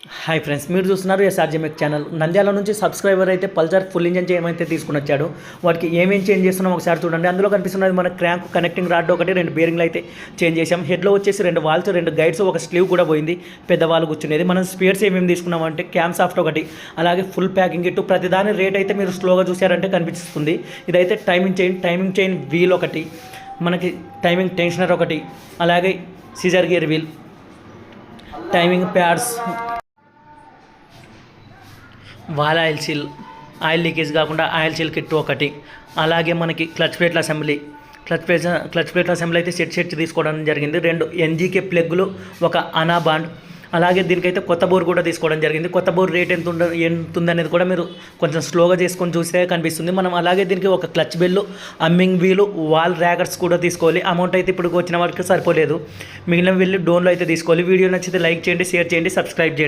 Hi friends, మీరు చూస్తున్నారు ఎస్ఆర్జీఎంఎక్ channel. Nandyal నుంచి సబ్స్క్రైబర్ అయితే పల్సర్ ఫుల్ ఇంజన్ ఏమైతే తీసుకుని వచ్చాడు, వాటికి ఏమేమి చేంజ్ చేస్తున్నాం ఒకసారి చూడండి. అందులో కనిపిస్తున్నది మన క్రాంక్ కనెక్టింగ్ రాడ్ ఒకటి, 2 బేరింగ్లు అయితే చేంజ్ చేసాం. హెడ్లో వచ్చేసి 2 వాల్స్, 2 గైడ్స్, ఒక స్లీవ్ కూడా పోయింది, పెద్దవాళ్ళు కూర్చునేది. మనం స్పేర్స్ ఏమేమి తీసుకున్నామంటే క్యామ్ సాఫ్ట్ ఒకటి, అలాగే ఫుల్ ప్యాకింగ్ ఇటు ప్రతిదాని రేట్ అయితే మీరు స్లోగా చూసారంటే కనిపిస్తుంది. ఇదైతే టైమింగ్ చైన్ వీల్ ఒకటి, మనకి టైమింగ్ టెన్షనర్ ఒకటి, అలాగే సీజర్ gear wheel, timing pads, valve oil leakage కాకుండా ఆయిల్ సీల్ కిట్ ఒకటి, అలాగే మనకి క్లచ్ ప్లేట్ల అసెంబ్లీ అయితే సెట్ తీసుకోవడం జరిగింది. 2 ఎన్జీకే ప్లగ్లు, ఒక అనా బాండ్, అలాగే దీనికైతే కొత్త బోర్ కూడా తీసుకోవడం జరిగింది. కొత్త బోర్ రేట్ ఎంత ఉందనేది కూడా మీరు కొంచెం స్లోగా చేసుకొని చూస్తే కనిపిస్తుంది. మనం అలాగే దీనికి ఒక క్లచ్ బెల్లు, అమ్మింగ్ వీలు, వాల్ ర్యాగర్స్ కూడా తీసుకోవాలి. అమౌంట్ అయితే ఇప్పుడు వచ్చిన వారికి సరిపోలేదు, మిగిలిన వెళ్ళి డోన్లో అయితే తీసుకోవాలి. వీడియో నచ్చితే లైక్ చేయండి, షేర్ చేయండి, సబ్స్క్రైబ్ చేయండి.